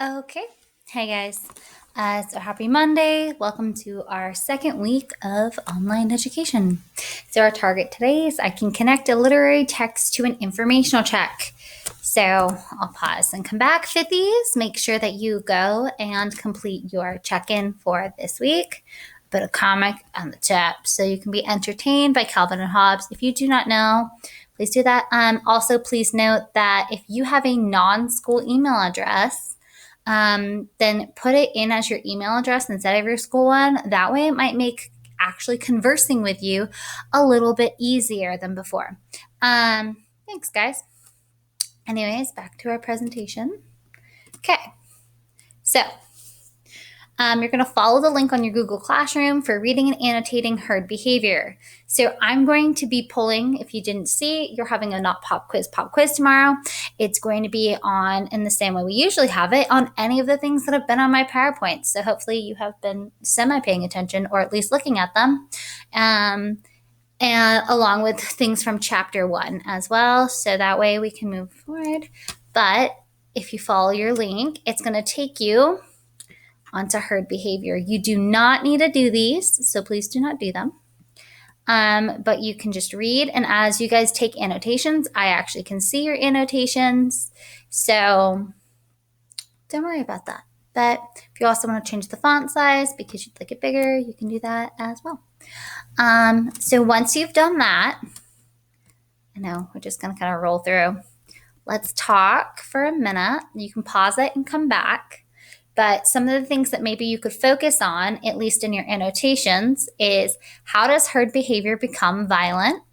Okay. Hey guys. So happy Monday. Welcome to our second week of online education. So our target today is I can connect a literary text to an informational check. So I'll pause and come back, fifties. Make sure that you go and complete your check-in for this week. Put a comic on the top so you can be entertained by Calvin and Hobbes. If you do not know, please do that. Also, please note that if you have a non-school email address, then put it in as your email address instead of your school one. That way it might make actually conversing with you a little bit easier than before. Thanks, guys. Anyways, back to our presentation. Okay, so you're going to follow the link on your Google Classroom for reading and annotating herd behavior. So I'm going to be pulling, if you didn't see, you're having a not pop quiz tomorrow. It's going to be on, in the same way we usually have it, on any of the things that have been on my PowerPoint. So hopefully you have been semi-paying attention or at least looking at them. And along with things from chapter 1 as well. So that way we can move forward. But if you follow your link, it's going to take you onto herd behavior. You do not need to do these, so please do not do them. But you can just read, and as you guys take annotations, I actually can see your annotations, so don't worry about that. But if you also want to change the font size because you'd like it bigger, you can do that as well. So once you've done that, I know we're just going to kind of roll through. Let's talk for a minute. You can pause it and come back. But some of the things that maybe you could focus on, at least in your annotations, is how does herd behavior become violent?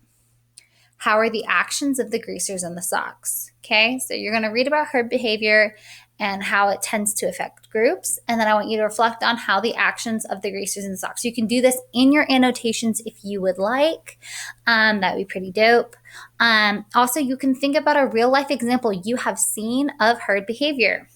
How are the actions of the greasers and the socks? Okay, so you're going to read about herd behavior and how it tends to affect groups. And then I want you to reflect on how the actions of the greasers and the socks. You can do this in your annotations if you would like. That would be pretty dope. Also, you can think about a real life example you have seen of herd behavior.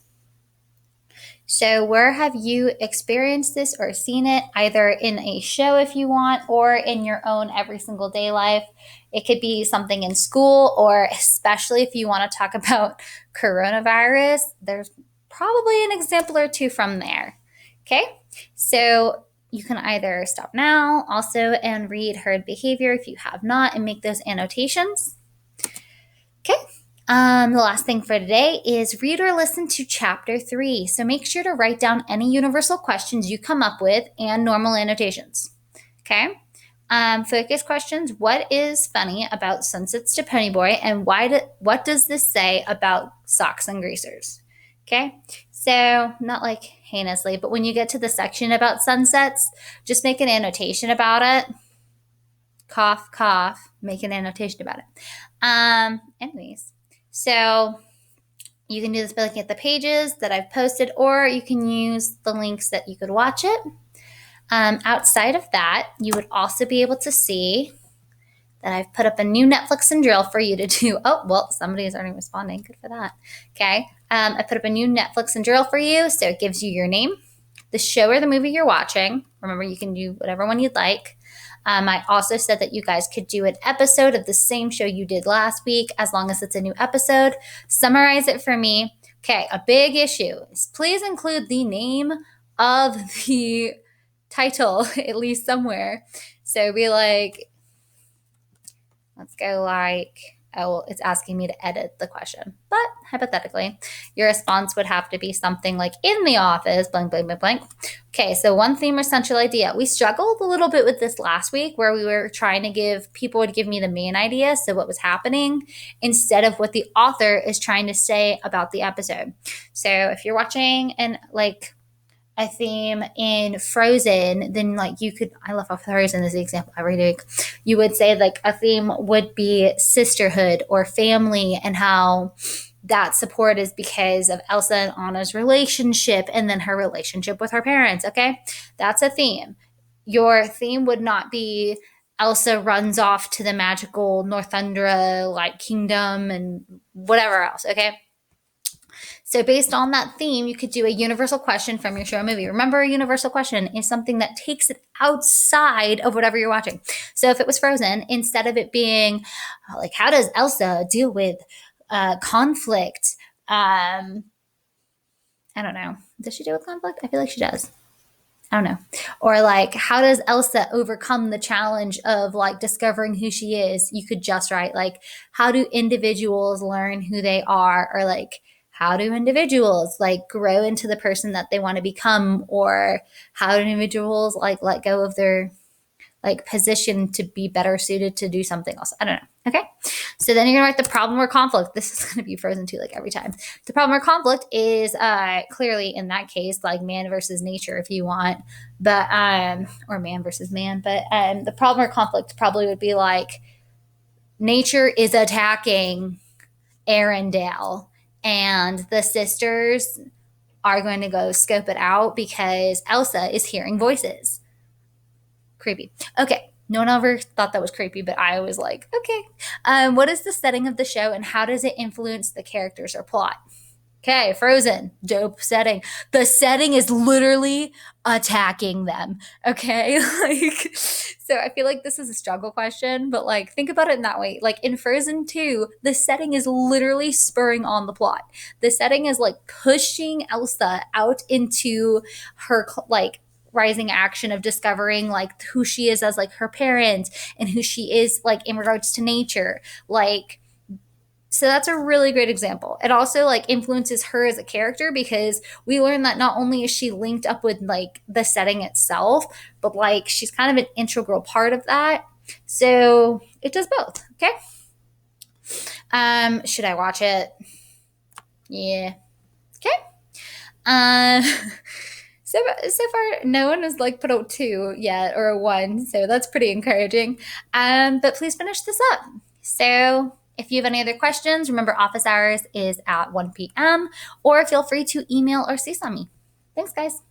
So where have you experienced this or seen it, either in a show if you want, or in your own every single day life? It could be something in school, or especially if you want to talk about coronavirus, there's probably an example or two from there. Okay, so you can either stop now also and read herd behavior if you have not and make those annotations. Okay. The last thing for today is read or listen to chapter 3. So make sure to write down any universal questions you come up with and normal annotations. Okay. Focus questions. What is funny about Sunsets to Ponyboy, and what does this say about socks and greasers? Okay. So not like heinously, but when you get to the section about sunsets, just make an annotation about it. Cough, cough, make an annotation about it. Anyways. So you can do this by looking at the pages that I've posted, or you can use the links that you could watch it. Outside of that, you would also be able to see that I've put up a new Netflix and drill for you to do. Oh, well, somebody is already responding. Good for that. Okay. I put up a new Netflix and drill for you. So it gives you your name, the show or the movie you're watching. Remember, you can do whatever one you'd like. I also said that you guys could do an episode of the same show you did last week, as long as it's a new episode. Summarize it for me. Okay, a big issue is please include the name of the title, at least somewhere. So be like, let's go like, oh, well, it's asking me to edit the question. But hypothetically, your response would have to be something like, in the office, blank, blank, blank, blank. Okay, so one theme or central idea. We struggled a little bit with this last week, where we were trying to people would give me the main idea, so what was happening, instead of what the author is trying to say about the episode. So if you're watching and like a theme in Frozen, then like you could, I love how Frozen is the example every week. You would say like a theme would be sisterhood or family, and how that support is because of Elsa and Anna's relationship, and then her relationship with her parents. Okay, that's a theme. Your theme would not be Elsa runs off to the magical Northundra like kingdom and whatever else. Okay. So based on that theme, you could do a universal question from your show or movie. Remember, a universal question is something that takes it outside of whatever you're watching. So if it was Frozen, instead of it being like, how does Elsa deal with conflict? I don't know. Does she deal with conflict? I feel like she does. I don't know. Or like, how does Elsa overcome the challenge of like discovering who she is? You could just write like, how do individuals learn who they are? Or like, how do individuals like grow into the person that they want to become? Or how do individuals like let go of their like position to be better suited to do something else? I don't know. Okay. So then you're gonna write the problem or conflict. This is gonna be Frozen 2 like every time. The problem or conflict is clearly in that case like man versus nature if you want, but or man versus man. But the problem or conflict probably would be like nature is attacking Arendelle, and the sisters are going to go scope it out because Elsa is hearing voices. Creepy. Okay. No one ever thought that was creepy, but I was like, okay. What is the setting of the show and how does it influence the characters or plot? Okay, Frozen, dope setting. The setting is literally attacking them. Okay, like so I feel like this is a struggle question, but like think about it in that way. Like in Frozen 2, the setting is literally spurring on the plot. The setting is like pushing Elsa out into her like rising action of discovering like who she is as like her parents and who she is like in regards to nature. Like so that's a really great example. It also like influences her as a character because we learn that not only is she linked up with like the setting itself, but like she's kind of an integral part of that. So it does both. Okay. Should I watch it? Yeah. Okay. Um so far no one has like put out 2 yet or a 1, so that's pretty encouraging. But please finish this up. So if you have any other questions, remember office hours is at 1 p.m. or feel free to email or CC on me. Thanks, guys.